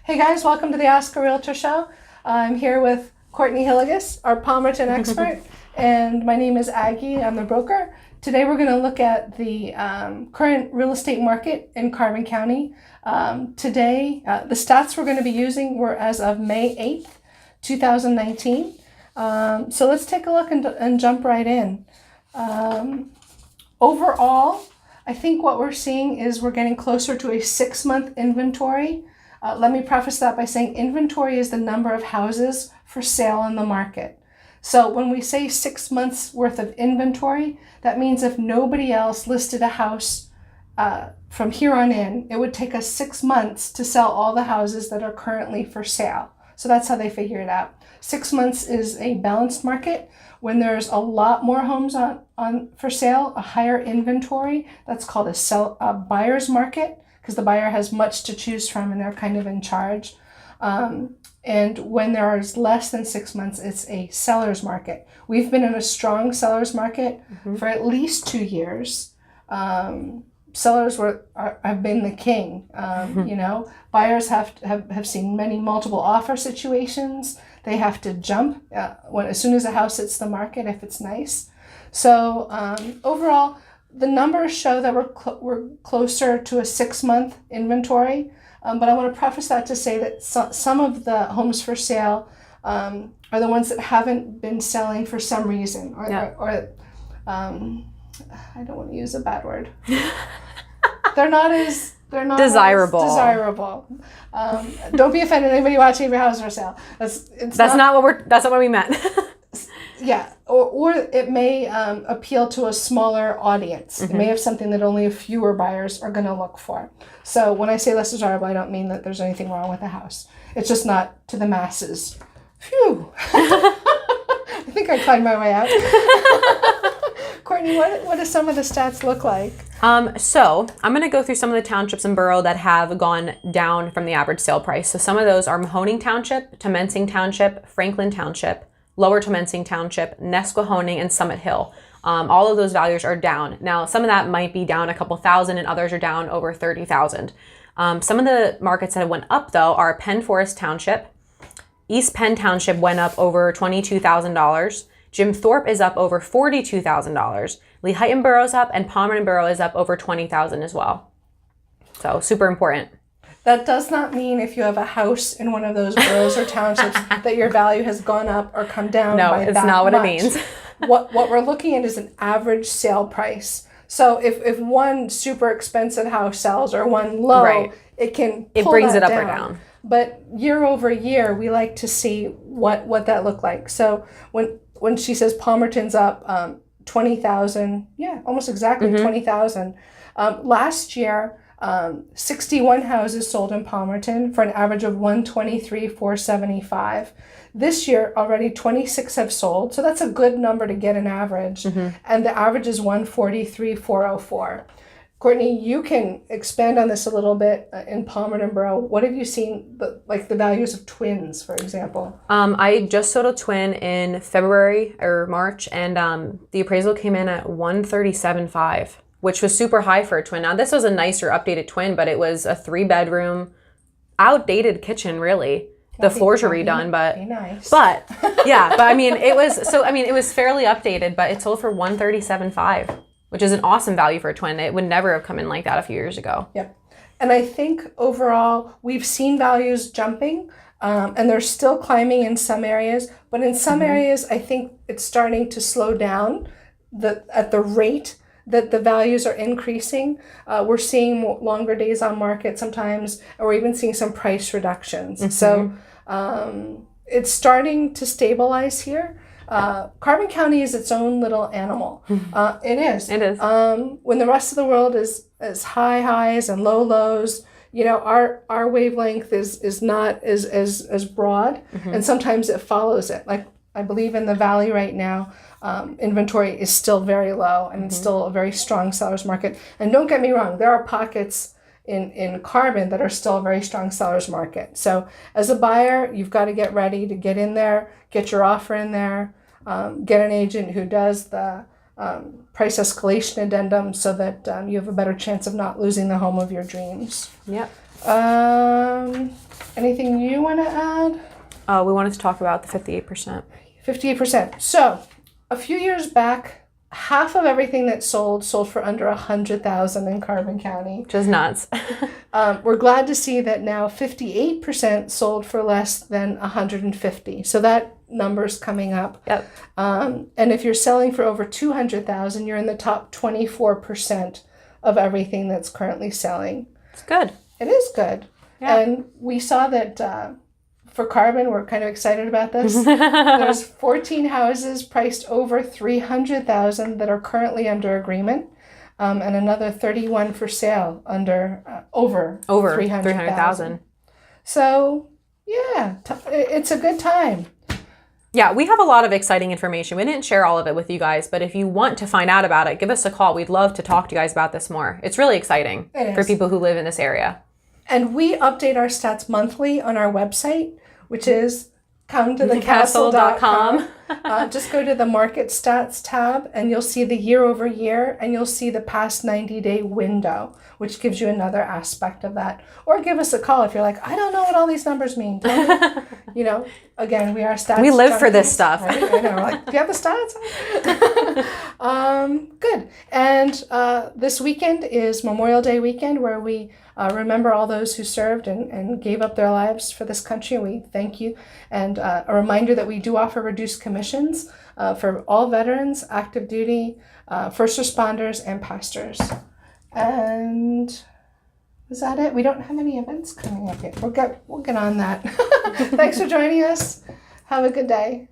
Hey guys, welcome to the Ask a Realtor show. I'm here with Courtney Hilligus, our Palmerton expert, and my name is Aggie. I'm the broker. Today we're going to look at the current real estate market in Carbon County. Today, the stats we're going to be using were as of May 8th, 2019. So let's take a look and jump right in. Overall, I think what we're seeing is we're getting closer to a 6-month inventory. Let me preface that by saying inventory is the number of houses for sale in the market. So when we say 6 months worth of inventory, that means if nobody else listed a house from here on in, it would take us 6 months to sell all the houses that are currently for sale. So that's how they figure it out. 6 months is a balanced market. When there's a lot more homes on for sale, a higher inventory, that's called a buyer's market, because the buyer has much to choose from and they're kind of in charge. And when there is less than 6 months, it's a seller's market. We've been in a strong seller's market for at least 2 years. Sellers have been the king. You know, buyers have seen many multiple offer situations. They have to jump as soon as a house hits the market if it's nice. So overall, the numbers show that we're closer to a 6-month inventory, but I want to preface that to say that some of the homes for sale are the ones that haven't been selling for some reason, or I don't want to use a bad word. They're not desirable. Don't be offended, anybody watching your house for sale. That's not what we meant. Yeah, or it may appeal to a smaller audience. It may have something that only a fewer buyers are going to look for. So when I say less desirable, I don't mean that there's anything wrong with the house. It's just not to the masses. Phew. I think I climbed my way out. Courtney, what do some of the stats look like? So I'm going to go through some of the townships in Borough that have gone down from the average sale price. So some of those are Mahoning Township, Temensing Township, Franklin Township, Lower Temensing Township, Nesquehoning, and Summit Hill. All of those values are down. Now, some of that might be down a couple thousand and others are down over 30,000. Some of the markets that went up, though, are Penn Forest Township. East Penn Township went up over $22,000. Jim Thorpe is up over $42,000. Lehighton Borough's up, and Palmerton Borough is up over $20,000 as well. So super important. That does not mean if you have a house in one of those boroughs or townships that your value has gone up or come down. No, by it's that not what much. it means. What we're looking at is an average sale price. So if one super expensive house sells or one low, right, it brings it up down. or down. But year over year, we like to see what that looked like. So when she says Palmerton's up 20,000, yeah, almost exactly 20,000. Last year, 61 houses sold in Palmerton for an average of $123,475. This year, already 26 have sold, so that's a good number to get an average. And the average is $143,404. Courtney, you can expand on this a little bit in Palmerton Borough. What have you seen, the values of twins, for example? I just sold a twin in February or March, and the appraisal came in at $137,500. Which was super high for a twin. Now, this was a nicer, updated twin, but it was a 3-bedroom, outdated kitchen, really. The floors were redone, but nice. But I mean, it was fairly updated, but it sold for $137,500, which is an awesome value for a twin. It would never have come in like that a few years ago. Yep. And I think overall, we've seen values jumping, and they're still climbing in some areas, but in some areas, I think it's starting to slow down at the rate that the values are increasing. We're seeing longer days on market sometimes, or we're even seeing some price reductions. So it's starting to stabilize here. Carbon County is its own little animal. It is. It is. When the rest of the world is high highs and low lows, you know, our wavelength is not as broad, and sometimes it follows it. Like I believe in the valley right now, inventory is still very low and it's still a very strong seller's market. And don't get me wrong, there are pockets in Carbon that are still a very strong seller's market. So as a buyer, you've got to get ready to get in there, get your offer in there, get an agent who does the price escalation addendum so that you have a better chance of not losing the home of your dreams. Yep. Anything you want to add? We wanted to talk about the 58%. 58%. So a few years back, half of everything that sold for under $100,000 in Carbon County. Which is nuts. We're glad to see that now 58% sold for less than $150,000. So that number's coming up. Yep. And if you're selling for over $200,000, you're in the top 24% of everything that's currently selling. It's good. It is good. Yeah. And we saw that for Carbon, we're kind of excited about this. There's 14 houses priced over $300,000 that are currently under agreement, and another 31 for sale under over $300,000. So yeah, it's a good time. Yeah, we have a lot of exciting information. We didn't share all of it with you guys, but if you want to find out about it, give us a call. We'd love to talk to you guys about this more. It's really exciting for people who live in this area. And we update our stats monthly on our website, which is cometothecastle.com. Just go to the market stats tab and you'll see the year over year and you'll see the past 90-day window, which gives you another aspect of that. Or give us a call if you're like, I don't know what all these numbers mean. You know, again, we are stats. We live for this stuff. Right? I know. Like, do you have the stats? Good. And this weekend is Memorial Day weekend, where we remember all those who served and gave up their lives for this country. We thank you. And a reminder that we do offer reduced commissions for all veterans, active duty, first responders, and pastors. And is that it? We don't have any events coming up yet. We'll get on that. Thanks for joining us. Have a good day.